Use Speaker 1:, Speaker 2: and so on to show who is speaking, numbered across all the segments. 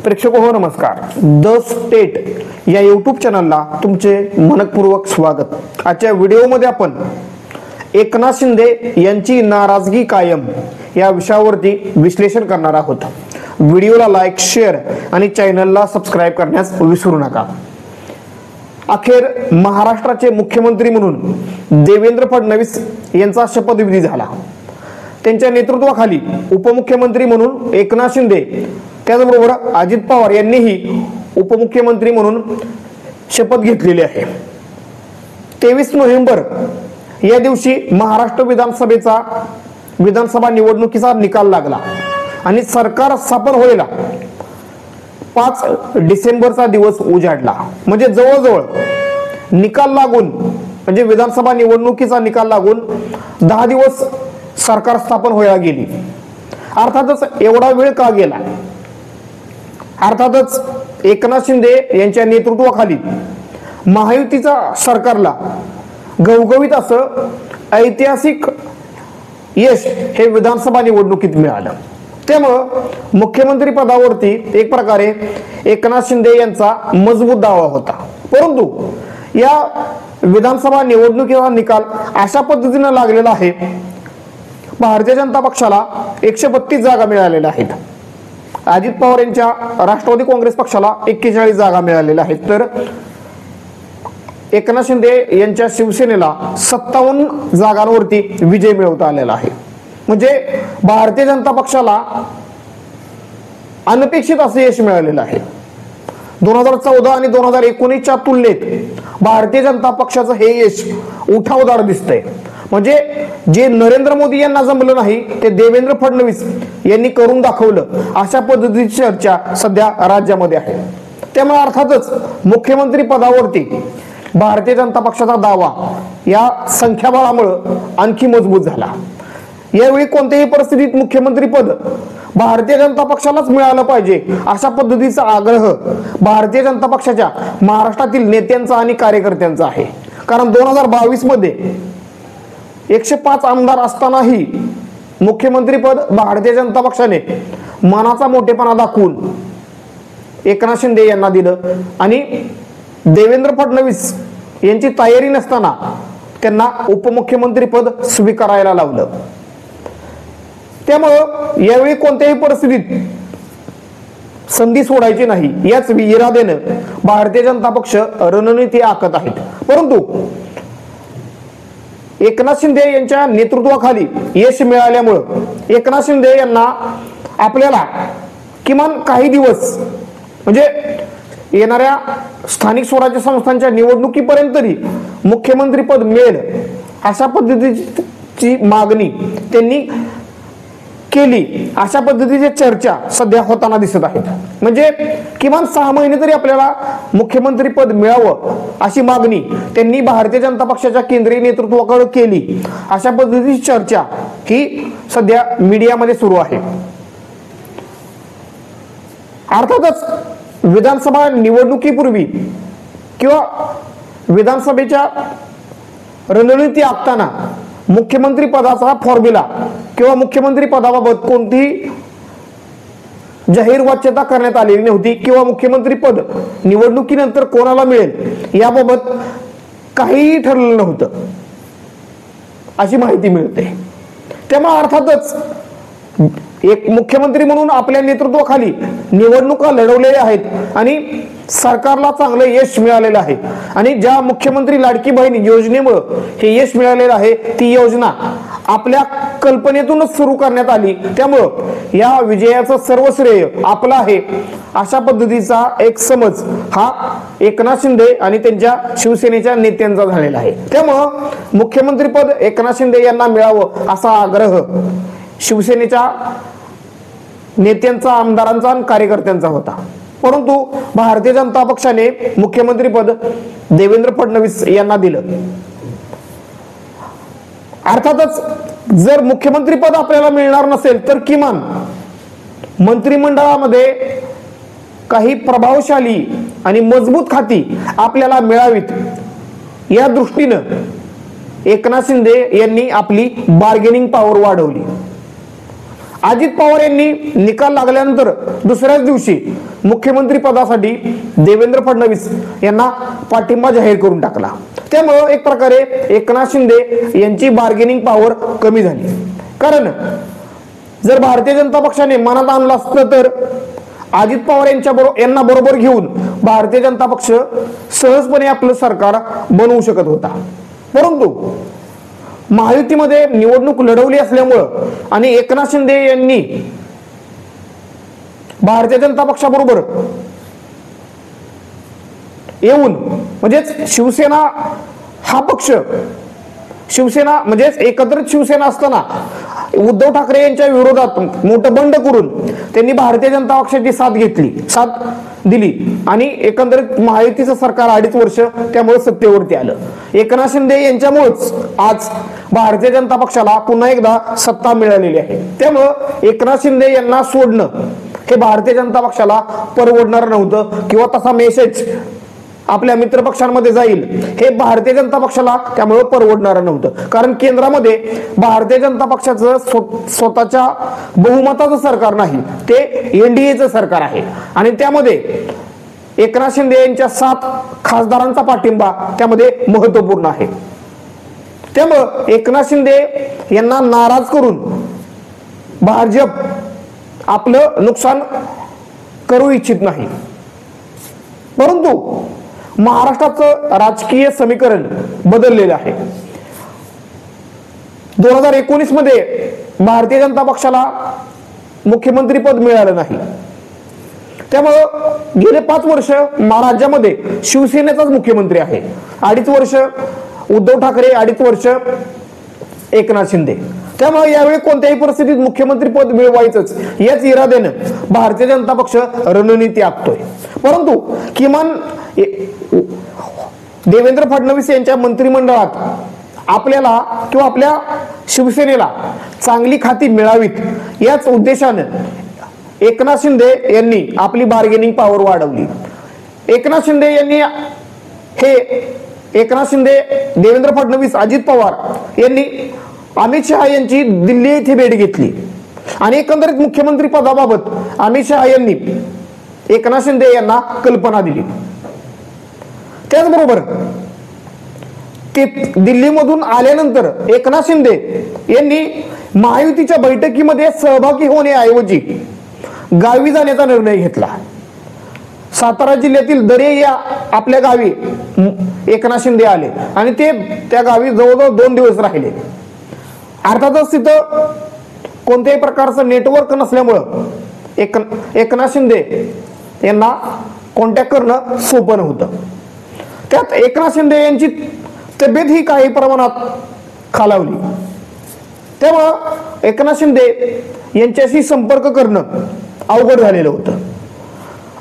Speaker 1: प्रेक्षक हो नमस्कार. द स्टेट या यूट्यूब चॅनलला तुमचे मनपूर्वक स्वागत. आजच्या व्हिडिओमध्ये आपण एकनाथ शिंदे यांची नाराजगी कायम या विषयावरती विश्लेषण करणार आहोत. व्हिडिओला लाईक, शेअर आणि चॅनलला सबस्क्राइब करण्यास विसरू नका. अखेर महाराष्ट्राचे मुख्यमंत्री म्हणून देवेंद्र फडणवीस यांचा शपथविधी झाला. त्यांच्या नेतृत्वाखाली उपमुख्यमंत्री म्हणून एकनाथ शिंदे, त्याचबरोबर अजित पवार यांनीही उपमुख्यमंत्री म्हणून शपथ घेतलेली आहे. 23 नोव्हेंबर या दिवशी महाराष्ट्र विधानसभा निवडणुकीचा निकाल लागला आणि सरकार स्थापन व्हायला 5 डिसेंबरचा दिवस उजाडला. म्हणजे जवळजवळ निकाल लागून, म्हणजे विधानसभा निवडणुकीचा निकाल लागून 10 दिवस सरकार स्थापन व्हायला गेली. अर्थातच एवढा वेळ का गेला? अर्थातच एकनाथ शिंदे यांच्या नेतृत्वाखाली महायुतीचा सरकारला घवघवीत असं ऐतिहासिक यश हे विधानसभा निवडणुकीत मिळालं. त्यामुळं मुख्यमंत्री पदावरती एक प्रकारे एकनाथ शिंदे यांचा मजबूत दावा होता. परंतु या विधानसभा निवडणुकीचा निकाल अशा पद्धतीने लागलेला आहे. भारतीय जनता पक्षाला 132 जागा मिळालेल्या आहेत. अजित पवार यांच्या राष्ट्रवादी काँग्रेस पक्षाला 41 जागा मिळालेल्या आहेत. तर एकनाथ शिंदे यांच्या शिवसेनेला 57 जागांवरती विजय मिळवता आलेला आहे. म्हणजे भारतीय जनता पक्षाला अनपेक्षित असे यश मिळालेलं आहे. 2014 आणि 2019च्या तुलनेत भारतीय जनता पक्षाचं हे यश उठावदार दिसतंय. म्हणजे जे नरेंद्र मोदी यांना जमलं नाही ते देवेंद्र फडणवीस यांनी करून दाखवलं, अशा पद्धतीची चर्चा सध्या राज्यामध्ये आहे. त्यामुळे अर्थातच मुख्यमंत्री पदावरती भारतीय जनता पक्षाचा दावा या संख्याबळामुळे आणखी मजबूत झाला. यावेळी कोणत्याही परिस्थितीत मुख्यमंत्री पद भारतीय जनता पक्षालाच मिळालं पाहिजे अशा पद्धतीचा आग्रह भारतीय जनता पक्षाच्या महाराष्ट्रातील नेत्यांचा आणि कार्यकर्त्यांचा आहे. कारण 2022 मध्ये 105 आमदार असतानाही मुख्यमंत्री पद भारतीय जनता पक्षाने मनाचा मोठेपणा दाखवून एकनाथ शिंदे यांना दिलं आणि देवेंद्र फडणवीस यांची तयारी नसताना त्यांना उपमुख्यमंत्री पद स्वीकारायला लावलं. त्यामुळं यावेळी कोणत्याही परिस्थितीत संधी सोडायची नाही याच इराद्यानं भारतीय जनता पक्ष रणनीती आखत आहेत. परंतु एकनाथ शिंदे यांच्या नेतृत्वाखाली यश मिळाल्यामुळं एकनाथ शिंदे यांना आपल्याला किमान काही दिवस, म्हणजे येणाऱ्या स्थानिक स्वराज्य संस्थांच्या निवडणुकीपर्यंत तरी मुख्यमंत्री पद मिळेल अशा पद्धतीची मागणी त्यांनी केली. अशा पद्धतीची चर्चा सध्या होताना दिसत आहेत. म्हणजे किमान 6 महिने तरी आपल्याला मुख्यमंत्री पद मिळावं अशी मागणी त्यांनी भारतीय जनता पक्षाच्या केंद्रीय नेतृत्वाकडे केली. अशा पद्धतीची चर्चा ही सध्या मीडियामध्ये सुरू आहे. अर्थातच विधानसभा निवडणुकीपूर्वी किंवा विधानसभेच्या रणनीती आखताना मुख्यमंत्री पदाचा फॉर्म्युला किंवा मुख्यमंत्री पदाबाबत कोणतीही जाहीर वाच्यता करण्यात आलेली नव्हती किंवा मुख्यमंत्री पद निवडणुकीनंतर कोणाला मिळेल याबाबत काहीही ठरलेलं नव्हतं अशी माहिती मिळते. त्यामुळे अर्थातच एक मुख्यमंत्री म्हणून आपल्या नेतृत्वाखाली निवडणुका लढवलेल्या आहेत आणि सरकारला चांगलं यश मिळालेलं आहे. आणि ज्या मुख्यमंत्री लाडकी बहीण योजनेमुळे हे यश मिळालेलं आहे ती योजना आपल्या कल्पनेतूनच सुरू करण्यात आली. त्यामुळं या विजयाचं सर्व श्रेय आपलं आहे अशा पद्धतीचा एक समज हा एकनाथ शिंदे आणि त्यांच्या शिवसेनेच्या नेत्यांचा झालेला आहे. त्यामुळं मुख्यमंत्रीपद एकनाथ शिंदे यांना मिळावं असा आग्रह शिवसेनेच्या नेत्यांचा, आमदारांचा आणि कार्यकर्त्यांचा होता. परंतु भारतीय जनता पक्षाने मुख्यमंत्री पद देवेंद्र फडणवीस यांना दिलं. अर्थातच जर मुख्यमंत्री पद आपल्याला मिळणार नसेल तर किमान मंत्रिमंडळामध्ये काही प्रभावशाली आणि मजबूत खाती आपल्याला मिळावीत या दृष्टीनं एकनाथ शिंदे यांनी आपली बार्गेनिंग पॉवर वाढवली. अजित पवार यांनी निकाल लागल्यानंतर दुसऱ्याच दिवशी मुख्यमंत्री पदासाठी देवेंद्र फडणवीस यांना पाठिंबा जाहीर करून टाकला। त्यामुळे एक प्रकारे एकनाथ शिंदे यांची बार्गेनिंग पॉवर कमी झाली। कारण जर भारतीय जनता पक्षाने मनात आणलं असतं तर अजित पवार यांना बरोबर घेऊन भारतीय जनता पक्ष सहजपणे आपलं सरकार बनवू शकत होता। परंतु महायुतीमध्ये निवडणूक लढवली असल्यामुळं आणि एकनाथ शिंदे यांनी भारतीय जनता पक्षाबरोबर येऊन म्हणजेच शिवसेना हा पक्ष शिवसेना म्हणजेच एकत्रित शिवसेना असताना उद्धव ठाकरे यांच्या विरोधात मोठं बंड करून त्यांनी भारतीय जनता पक्षाची साथ दिली आणि एकंदरीत महायुतीचं सरकार 2.5 वर्ष त्यामुळे सत्तेवरती आलं। एकनाथ शिंदे यांच्यामुळेच आज भारतीय जनता पक्षाला पुन्हा एकदा सत्ता मिळालेली आहे। त्यामुळे एकनाथ शिंदे यांना सोडणं हे भारतीय जनता पक्षाला परवडणार नव्हतं किंवा तसा मेसेज आपल्या मित्र पक्षांमध्ये जाईल हे भारतीय जनता पक्षाला त्यामुळे परवडणार नव्हतं। कारण केंद्रामध्ये भारतीय जनता पक्षाचं स्वतःच्या बहुमताचं सरकार नाही, ते एनडीएचं सरकार आहे आणि त्यामध्ये एकनाथ शिंदे यांच्या 7 खासदारांचा पाठिंबा त्यामध्ये महत्वपूर्ण आहे। त्यामुळे एकनाथ शिंदे यांना नाराज करून भाजप आपलं नुकसान करू इच्छित नाही। परंतु महाराष्ट्राचं राजकीय समीकरण बदललेलं आहे। 2019 मध्ये भारतीय जनता पक्षाला मुख्यमंत्री पद मिळालं नाही। त्यामुळे गेले 5 वर्ष महाराष्ट्रामध्ये शिवसेनेचाच मुख्यमंत्री आहे। 2.5 वर्ष उद्धव ठाकरे, 2.5 वर्ष एकनाथ शिंदे। त्यामुळे यावेळी कोणत्याही परिस्थितीत मुख्यमंत्री पद मिळवायचंच याच इराद्यानं भारतीय जनता पक्ष रणनीती आखतोय। परंतु किमान देवेंद्र फडणवीस यांच्या मंत्रिमंडळात आपल्याला किंवा आपल्या शिवसेनेला चांगली खाती मिळावीत याच उद्देशानं एकनाथ शिंदे यांनी आपली बार्गेनिंग पॉवर वाढवली। एकनाथ शिंदे, देवेंद्र फडणवीस, अजित पवार यांनी अमित शहा यांची दिल्ली येथे भेट घेतली आणि एकंदरीत मुख्यमंत्री पदाबाबत अमित शहा यांनी एकनाथ शिंदे यांना कल्पना दिली। त्याचबरोबर ते दिल्लीमधून आल्यानंतर एकनाथ शिंदे यांनी महायुतीच्या बैठकीमध्ये सहभागी होण्याऐवजी गावी जाण्याचा निर्णय घेतला। सातारा जिल्ह्यातील दरे या आपल्या गावी एकनाथ शिंदे आले आणि ते त्या गावी जवळजवळ 2 दिवस राहिले। अर्थातच तिथं कोणत्याही प्रकारचं नेटवर्क नसल्यामुळं एकनाथ शिंदे यांना कॉन्टॅक्ट करणं सोपं नव्हतं। त्यात एकनाथ शिंदे यांची तब्येत ही काही प्रमाणात खालावली। त्यामुळं एकनाथ शिंदे यांच्याशी संपर्क करणं अवघड झालेलं होतं।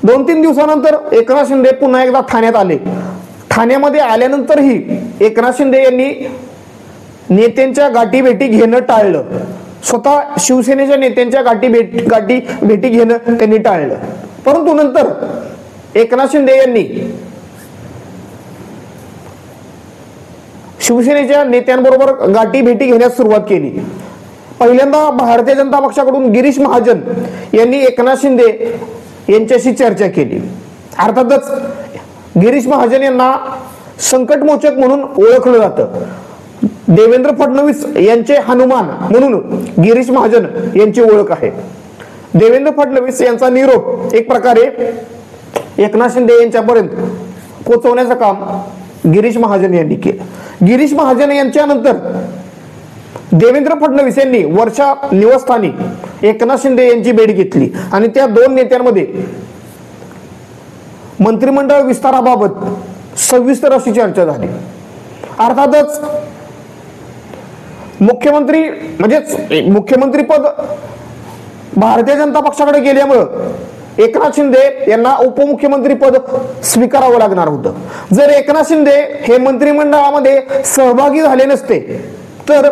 Speaker 1: 2-3 दिवसानंतर एकनाथ शिंदे पुन्हा एकदा ठाण्यात आले। ठाण्यामध्ये आल्यानंतरही एकनाथ शिंदे यांनी नेत्यांच्या गाठी भेटी घेणं टाळलं। स्वतः शिवसेनेच्या नेत्यांच्या गाठी भेटी घेणं त्यांनी टाळलं। परंतु नंतर एकनाथ शिंदे यांनी शिवसेनेच्या नेत्यांबरोबर गाठी भेटी घेण्यास सुरुवात केली। पहिल्यांदा भारतीय जनता पक्षाकडून गिरीश महाजन यांनी एकनाथ शिंदे यांच्याशी चर्चा केली। अर्थातच गिरीश महाजन यांना संकटमोचक म्हणून ओळखलं जातं। देवेंद्र फडणवीस यांचे हनुमान म्हणून गिरीश महाजन यांची ओळख आहे। देवेंद्र फडणवीस यांचा निरोप एक प्रकारे एकनाथ शिंदे यांच्यापर्यंत पोहोचवण्याचं काम गिरीश महाजन यांनी केलं। गिरीश महाजन यांच्यानंतर देवेंद्र फडणवीस यांनी वर्षा निवासस्थानी एकनाथ शिंदे यांची भेट घेतली आणि त्या 2 नेत्यांमध्ये मंत्रिमंडळ विस्ताराबाबत सविस्तर अशी चर्चा झाली। अर्थातच मुख्यमंत्री पद भारतीय जनता पक्षाकडे गेल्यामुळं एकनाथ शिंदे यांना उपमुख्यमंत्री पद स्वीकारावं लागणार होतं। जर एकनाथ शिंदे हे मंत्रिमंडळामध्ये सहभागी झाले नसते तर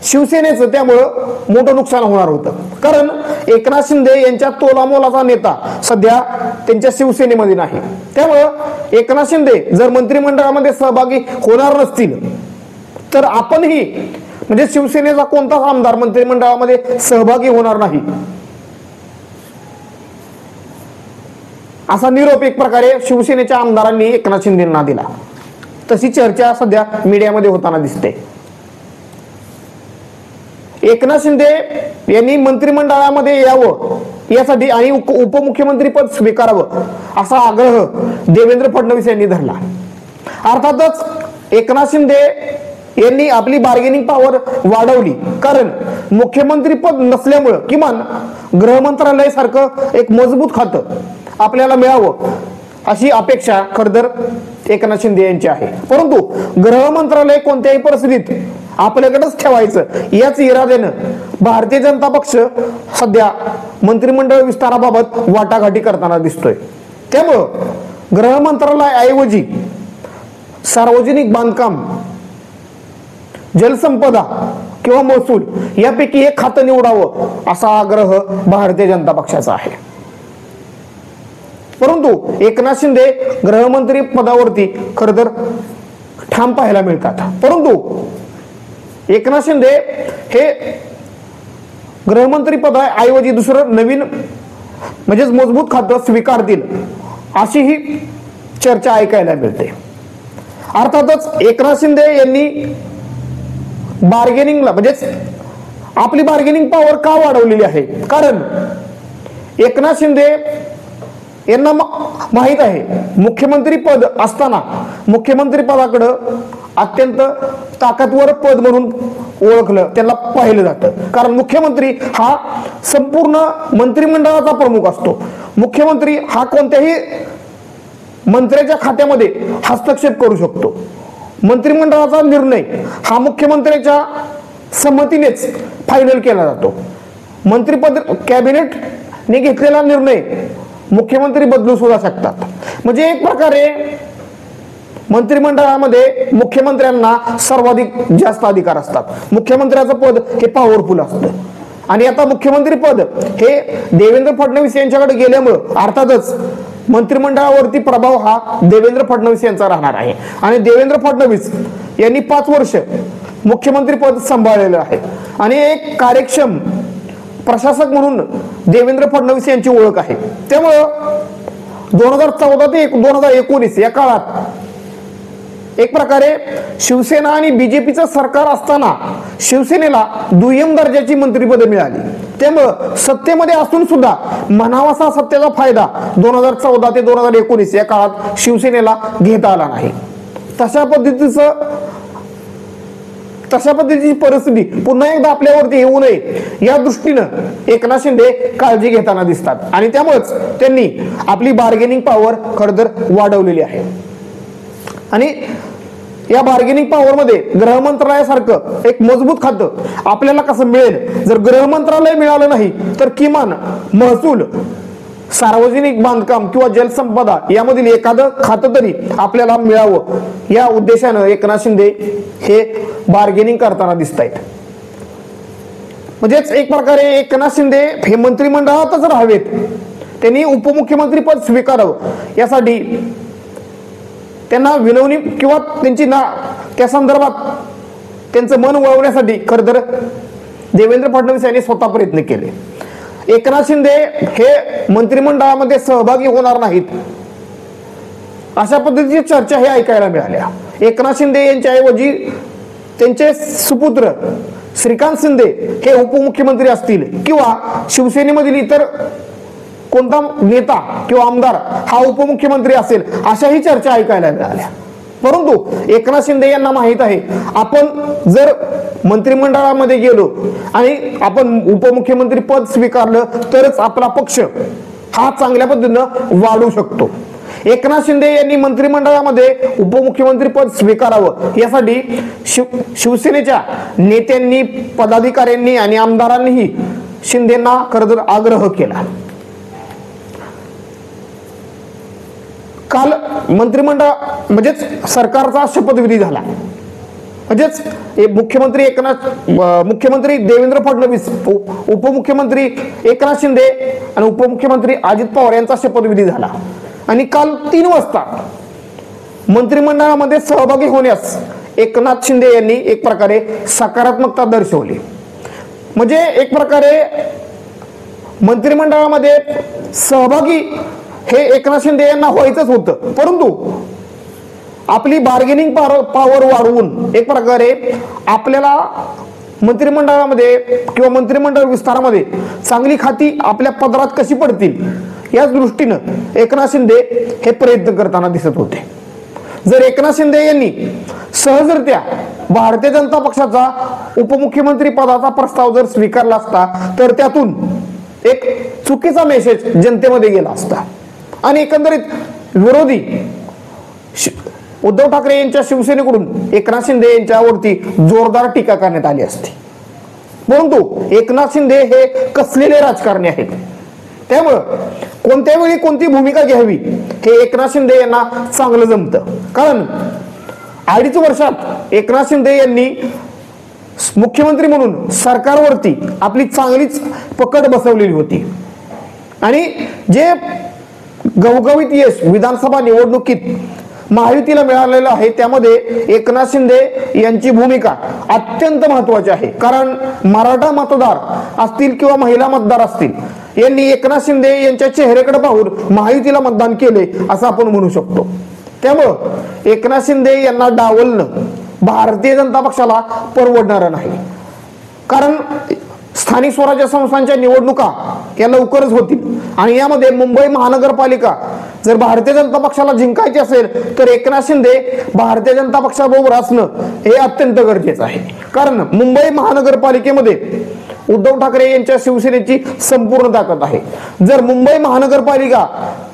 Speaker 1: शिवसेनेचं त्यामुळं मोठं नुकसान होणार होतं। कारण एकनाथ शिंदे यांच्या तोलामोलाचा नेता सध्या त्यांच्या शिवसेनेमध्ये नाही। त्यामुळं एकनाथ शिंदे जर मंत्रिमंडळामध्ये सहभागी होणार नसतील तर आपणही म्हणजे शिवसेनेचा कोणताच आमदार मंत्रिमंडळामध्ये सहभागी होणार नाही असा निरोप एक प्रकारे शिवसेनेच्या आमदारांनी एकनाथ शिंदेंना दिला. तशी चर्चा सध्या मीडियामध्ये होताना दिसते. एकनाथ शिंदे यांनी मंत्रिमंडळामध्ये यावं यासाठी आणि उपमुख्यमंत्री पद स्वीकारावं असा आग्रह देवेंद्र फडणवीस यांनी धरला. अर्थातच एकनाथ शिंदे यांनी आपली बार्गेनिंग पॉवर वाढवली, कारण मुख्यमंत्री पद नसल्यामुळं किमान गृह मंत्रालय सारखं एक मजबूत खातं आपल्याला मिळावं अशी अपेक्षा खरतर एकनाथ शिंदे यांची आहे. परंतु गृह मंत्रालय कोणत्याही परिस्थितीत आपल्याकडेच ठेवायचं याच इराद्यानं भारतीय जनता पक्ष सध्या मंत्रिमंडळ विस्ताराबाबत वाटाघाटी करताना दिसतोय. त्यामुळं गृह मंत्रालयाऐवजी सार्वजनिक बांधकाम, जलसंपदा किंवा महसूल यापैकी एक खातं निवडावं असा आग्रह भारतीय जनता पक्षाचा आहे. परंतु एकनाथ शिंदे गृहमंत्री पदावरती खरं तर ठाम पाहायला मिळतात. परंतु एकनाथ शिंदे हे गृहमंत्री पदाऐवजी दुसरं नवीन म्हणजेच मजबूत खातं स्वीकारतील अशी ही चर्चा ऐकायला मिळते. अर्थातच एकनाथ शिंदे यांनी बार्गेनिंगला म्हणजेच आपली बार्गेनिंग पॉवर का वाढवलेली आहे, कारण एकनाथ शिंदे यांना माहित आहे मुख्यमंत्री पद असताना मुख्यमंत्री पदाकडं अत्यंत ताकदवर पद म्हणून ओळखलं, त्यांना पाहिलं जातं. कारण मुख्यमंत्री हा संपूर्ण मंत्रिमंडळाचा प्रमुख असतो. मुख्यमंत्री हा कोणत्याही मंत्र्याच्या खात्यामध्ये हस्तक्षेप करू शकतो. मंत्रिमंडळाचा निर्णय हा मुख्यमंत्र्याच्या संमतीनेच फायनल केला जातो. मंत्रिपद कॅबिनेटने घेतलेला निर्णय मुख्यमंत्री बदलू सुद्धा शकतात. म्हणजे एक प्रकारे मंत्रिमंडळामध्ये मुख्यमंत्र्यांना सर्वाधिक जास्त अधिकार असतात. मुख्यमंत्र्याचं पद हे पॉवरफुल असतं आणि आता मुख्यमंत्री पद हे देवेंद्र फडणवीस यांच्याकडे गेल्यामुळं अर्थातच मंत्रिमंडळावरती प्रभाव हा देवेंद्र फडणवीस यांचा राहणार आहे. आणि देवेंद्र फडणवीस यांनी 5 वर्ष मुख्यमंत्री पद सांभाळलेलं आहे आणि एक कार्यक्षम प्रशासक म्हणून देवेंद्र फडणवीस यांची ओळख आहे. त्यामुळं 2014 ते 2019 या काळात एक प्रकारे शिवसेना आणि बीजेपीचं सरकार असताना शिवसेनेला दुय्यम दर्जाची मंत्रिपदे मिळाली. त्यामुळं सत्तेमध्ये असून सुद्धा म्हणावासा सत्तेचा फायदा 2014 ते 2019 या काळात शिवसेनेला घेता आला नाही. तशा पद्धतीची परिस्थिती पुन्हा एकदा आपल्यावरती येऊ नये या दृष्टीनं एकनाथ शिंदे काळजी घेताना दिसतात आणि त्यामुळेच त्यांनी आपली बार्गेनिंग पॉवर खरं तर वाढवलेली आहे. आणि या बार्गेनिंग पॉवर मध्ये गृह मंत्रालयासारखं एक मजबूत खातं आपल्याला कसं मिळेल, जर गृह मंत्रालय मिळालं नाही तर किमान महसूल, सार्वजनिक बांधकाम किंवा जलसंपदा यामधील एखादं खातं तरी आपल्याला मिळावं या उद्देशानं एकनाथ शिंदे हे बार्गेनिंग करताना दिसत आहेत. म्हणजेच एक प्रकारे एकनाथ शिंदे हे मंत्रिमंडळातच राहावेत, त्यांनी उपमुख्यमंत्री पद स्वीकारावं यासाठी त्यांना विनवणी किंवा त्यांची त्या संदर्भात त्यांचं मन वळवण्यासाठी खरं तर देवेंद्र फडणवीस यांनी स्वतः प्रयत्न केले. एकनाथ शिंदे हे मंत्रिमंडळामध्ये सहभागी होणार नाहीत अशा पद्धतीची चर्चा हे ऐकायला मिळाल्या. एकनाथ शिंदे यांच्याऐवजी त्यांचे सुपुत्र श्रीकांत शिंदे हे उपमुख्यमंत्री असतील किंवा शिवसेनेमधील इतर कोणता नेता किंवा आमदार हा उपमुख्यमंत्री असेल अशाही चर्चा ऐकायला मिळाल्या. परंतु एकनाथ शिंदे यांना माहित आहे आपण जर मंत्रिमंडळामध्ये गेलो आणि आपण उपमुख्यमंत्री पद स्वीकारलं तरच आपला पक्ष हा चांगल्या पद्धतीनं वाढू शकतो. एकनाथ शिंदे यांनी मंत्रिमंडळामध्ये उपमुख्यमंत्री पद स्वीकारावं यासाठी शिवसेनेच्या नेत्यांनी, पदाधिकाऱ्यांनी आणि आमदारांनीही शिंदेंना खरं तर आग्रह केला. काल मंत्रिमंडळ म्हणजेच सरकारचा शपथविधी झाला. म्हणजेच मुख्यमंत्री देवेंद्र फडणवीस, उपमुख्यमंत्री एकनाथ शिंदे आणि उपमुख्यमंत्री अजित पवार यांचा शपथविधी झाला. आणि काल 3 वाजता मंत्रिमंडळामध्ये सहभागी होण्यास एकनाथ शिंदे यांनी एक प्रकारे सकारात्मकता दर्शवली. म्हणजे एक प्रकारे मंत्रिमंडळामध्ये सहभागी हे एकनाथ शिंदे यांना व्हायचंच होतं, परंतु आपली बार्गेनिंग पॉवर वाढवून एक प्रकारे आपल्याला मंत्रिमंडळामध्ये किंवा मंत्रिमंडळ विस्तारामध्ये चांगली खाती आपल्या पदरात कशी पडतील याच दृष्टीनं एकनाथ शिंदे हे प्रयत्न करताना दिसत होते. जर एकनाथ शिंदे यांनी सहजरित्या भारतीय जनता पक्षाचा उपमुख्यमंत्री पदाचा प्रस्ताव जर स्वीकारला असता तर त्यातून एक चुकीचा मेसेज जनतेमध्ये गेला असता आणि एकंदरीत विरोधी उद्धव ठाकरे यांच्या शिवसेनेकडून एकनाथ शिंदे यांच्यावरती जोरदार टीका करण्यात आली असती. परंतु एकनाथ शिंदे हे कसलेले राजकारणी आहेत, त्यामुळं कोणत्या वेळी कोणती भूमिका घ्यावी हे एकनाथ शिंदे यांना चांगलं जमतं. कारण 2.5 वर्षात एकनाथ शिंदे यांनी मुख्यमंत्री म्हणून सरकारवरती आपली चांगलीच पकड बसवलेली होती आणि जे घवघवीत यश विधानसभा निवडणुकीत महायुतीला मिळालेलं आहे त्यामध्ये एकनाथ शिंदे यांची भूमिका अत्यंत महत्वाची आहे. कारण मराठा मतदार असतील किंवा महिला मतदार असतील यांनी एकनाथ शिंदे यांच्या चेहऱ्याकडे पाहून महायुतीला मतदान केले असं आपण म्हणू शकतो. त्यामुळं एकनाथ शिंदे यांना डावलणं भारतीय जनता पक्षाला परवडणार नाही. कारण स्थानिक स्वराज्य संस्थांच्या निवडणुका या लवकरच होतील आणि यामध्ये मुंबई महानगरपालिका जर भारतीय जनता पक्षाला जिंकायची असेल तर एकनाथ शिंदे भारतीय जनता पक्षाबरोबर असणं हे अत्यंत गरजेचं आहे. कारण मुंबई महानगरपालिकेमध्ये उद्धव ठाकरे यांच्या शिवसेनेची संपूर्ण ताकद आहे. जर मुंबई महानगरपालिका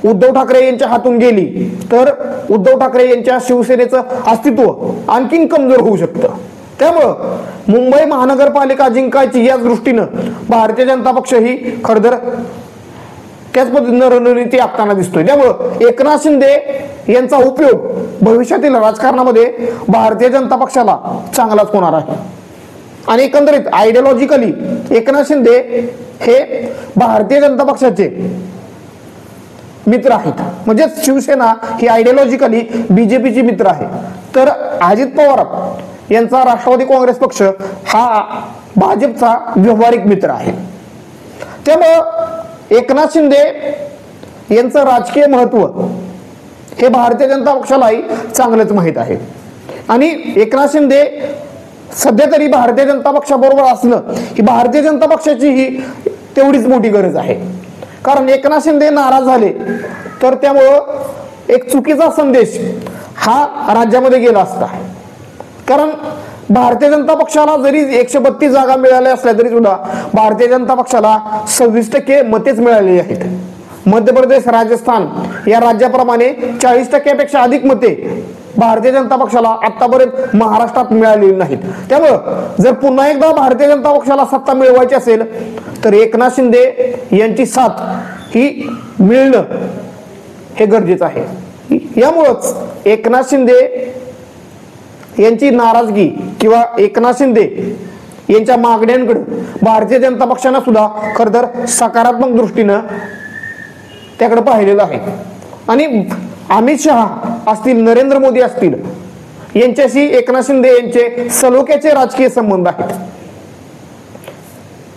Speaker 1: उद्धव ठाकरे यांच्या हातून गेली तर उद्धव ठाकरे यांच्या शिवसेनेचं अस्तित्व आणखीन कमजोर होऊ शकतं. त्यामुळं मुंबई महानगरपालिका जिंकायची याच दृष्टीनं भारतीय जनता पक्ष ही खडतर त्याच पद्धतीनं रणनीती आखताना दिसतोय. त्यामुळं एकनाथ शिंदे यांचा उपयोग भविष्यातील राजकारणामध्ये भारतीय जनता पक्षाला चांगलाच होणार आहे. आणि एकंदरीत आयडिओलॉजिकली एकनाथ शिंदे हे भारतीय जनता पक्षाचे मित्र आहेत. म्हणजे शिवसेना ही आयडिओलॉजिकली बीजेपीची मित्र आहे, तर अजित पवार यांचा राष्ट्रवादी काँग्रेस पक्ष हा भाजपचा व्यावहारिक मित्र आहे. त्यामुळं एकनाथ शिंदे यांचं राजकीय महत्व हे भारतीय जनता पक्षालाही चांगलंच माहीत आहे. आणि एकनाथ शिंदे सध्या तरी भारतीय जनता पक्षाबरोबर असणं ही भारतीय जनता पक्षाची ही तेवढीच मोठी गरज आहे. कारण एकनाथ शिंदे नाराज झाले तर त्यामुळं एक चुकीचा संदेश हा राज्यामध्ये गेला असता. कारण भारतीय जनता पक्षाला जरी 132 जागा मिळाल्या असल्या तरी सुद्धा भारतीय जनता पक्षाला 26% मतेच मिळालेली आहेत. मध्य प्रदेश, राजस्थान या राज्याप्रमाणे 40%पेक्षा अधिक मते भारतीय जनता पक्षाला आतापर्यंत महाराष्ट्रात मिळालेली नाहीत. त्यामुळं जर पुन्हा एकदा भारतीय जनता पक्षाला सत्ता मिळवायची असेल तर एकनाथ शिंदे यांची साथ ही मिळणं हे गरजेचं आहे. यामुळंच एकनाथ शिंदे यांची नाराजगी किंवा एकनाथ शिंदे यांच्या मागण्यांकडे भारतीय जनता पक्षानं सुद्धा खरं तर सकारात्मक दृष्टीनं त्याकडे पाहिलेलं आहे. आणि अमित शहा असतील, नरेंद्र मोदी असतील यांच्याशी एकनाथ शिंदे यांचे सलोख्याचे राजकीय संबंध आहेत.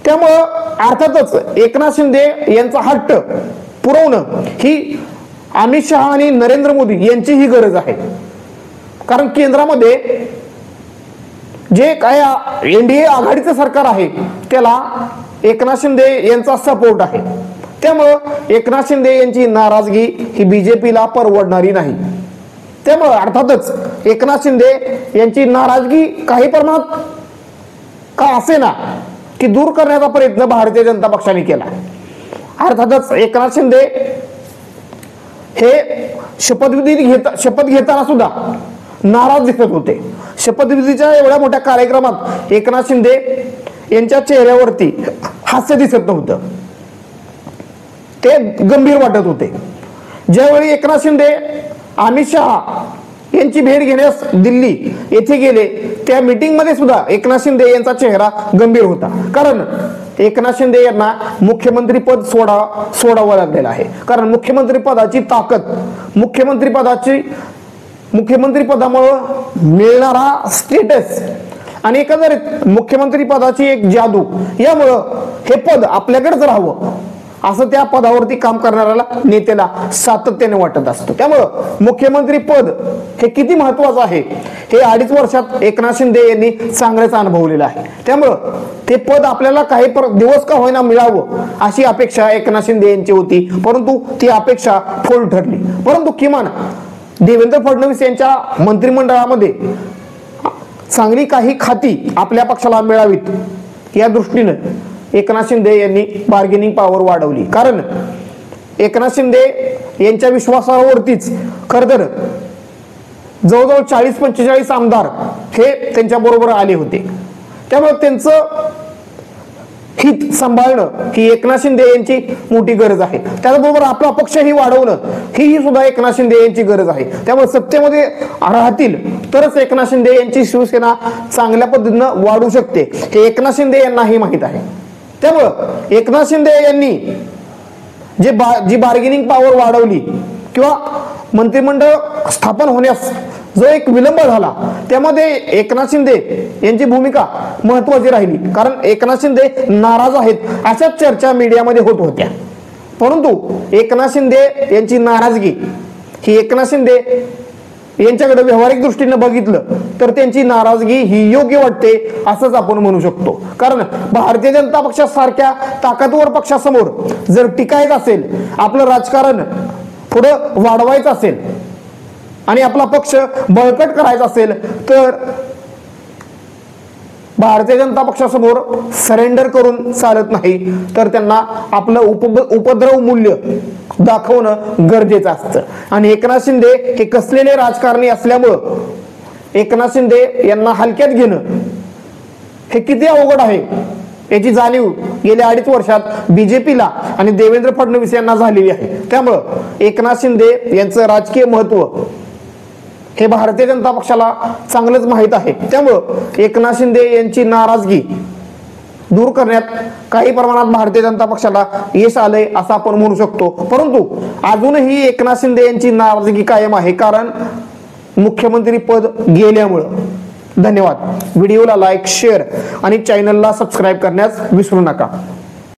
Speaker 1: त्यामुळं अर्थातच एकनाथ शिंदे यांचा हट्ट पुरवणं ही अमित शहा आणि नरेंद्र मोदी यांची ही गरज आहे. कारण केंद्रामध्ये जे काय एनडीए आघाडीचं सरकार आहे त्याला एकनाथ शिंदे यांचा सपोर्ट आहे. त्यामुळं एकनाथ शिंदे यांची नाराजगी ही बीजेपीला परवडणारी नाही. त्यामुळं अर्थातच एकनाथ शिंदे यांची नाराजगी काही प्रमाणात का असेना की दूर करण्याचा प्रयत्न भारतीय जनता पक्षाने केला. अर्थातच एकनाथ शिंदे हे शपथ घेताना सुद्धा नाराज दिसत होते. शपथविधीच्या एवढ्या मोठ्या कार्यक्रमात एकनाथ शिंदे यांच्या चेहऱ्यावरती हास्य दिसत नव्हतं, ते गंभीर वाटत होते. ज्यावेळी एकनाथ शिंदे अमित शहा यांची भेट घेण्यास दिल्ली येथे गेले त्या मीटिंग मध्ये सुद्धा एकनाथ शिंदे यांचा चेहरा गंभीर होता. कारण एकनाथ शिंदे यांना मुख्यमंत्री पद सोडावं लागलेलं आहे. कारण मुख्यमंत्री पदाची ताकद, मुख्यमंत्री पदाची मुख्यमंत्री पदामुळे मिळणारा स्टेटस आणि एकंदरीत मुख्यमंत्री पदाची एक जादू यामुळं हे पद आपल्याकडेच राहावं असं त्या पदावरती काम करणाऱ्याला नेत्याला सातत्याने वाटत असतं. त्यामुळं मुख्यमंत्री पद हे किती महत्वाचं आहे हे 2.5 वर्षात एकनाथ शिंदे यांनी चांगलेच अनुभवलेलं आहे. त्यामुळं ते पद आपल्याला काही दिवस का होईना मिळावं अशी अपेक्षा एकनाथ शिंदे यांची होती, परंतु ती अपेक्षा फोल ठरली. परंतु किमान देवेंद्र फडणवीस यांच्या मंत्रिमंडळामध्ये चांगली काही खाती आपल्या पक्षाला मिळावीत या दृष्टीनं एकनाथ शिंदे यांनी बार्गेनिंग पॉवर वाढवली. कारण एकनाथ शिंदे यांच्या विश्वासावरतीच खरं तर जवळजवळ 40-45 आमदार हे त्यांच्या बरोबर आले होते. त्यामुळे त्यांचं हित सांभाळणं ही एकनाथ शिंदे यांची मोठी गरज आहे. त्याचबरोबर आपला पक्षही वाढवणं ही सुद्धा एकनाथ शिंदे यांची गरज आहे. त्यामुळे सत्तेमध्ये राहतील तरच एकनाथ शिंदे यांची शिवसेना चांगल्या पद्धतीनं वाढू शकते हे एकनाथ शिंदे यांनाही माहीत आहे. त्यामुळं एकनाथ शिंदे यांनी जी बार्गेनिंग पॉवर वाढवली किंवा मंत्रिमंडळ स्थापन होण्यास जो एक विलंब झाला त्यामध्ये एकनाथ शिंदे यांची भूमिका महत्वाची राहिली. कारण एकनाथ शिंदे नाराज आहेत अशाच चर्चा मीडियामध्ये होत होत्या. परंतु एकनाथ शिंदे यांची नाराजगी ही एकनाथ शिंदे यांच्याकडे व्यावहारिक दृष्टीने बघितलं तर त्यांची नाराजगी ही योग्य वाटते असंच आपण म्हणू शकतो. कारण भारतीय जनता पक्षासारख्या ताकदवर पक्षासमोर जर टिकायचं असेल, आपलं राजकारण पुढं वाढवायचं असेल आणि आपला पक्ष बळकट करायचा असेल तर भारतीय जनता पक्षासमोर सरेंडर करून चालत नाही, तर त्यांना आपलं उपद्रव मूल्य दाखवणं गरजेचं असतं. आणि एकनाथ शिंदे हे कसलेले राजकारणी असल्यामुळं एकनाथ शिंदे यांना हलक्यात घेणं हे किती अवघड आहे याची जाणीव गेल्या 2.5 वर्षात बीजेपीला आणि देवेंद्र फडणवीस यांना झालेली आहे. त्यामुळं एकनाथ शिंदे यांचं राजकीय महत्व हे भारतीय जनता पक्षाला चांगलंच माहीत आहे. त्यामुळं एकनाथ शिंदे यांची नाराजगी दूर करण्यात काही प्रमाणात भारतीय जनता पक्षाला यश आलंय असं आपण म्हणू शकतो. परंतु अजूनही एकनाथ शिंदे यांची नाराजगी कायम आहे, कारण मुख्यमंत्री पद गेल्यामुळं. धन्यवाद. व्हिडिओला लाईक, शेअर आणि चॅनलला सबस्क्राईब करण्यास विसरू नका.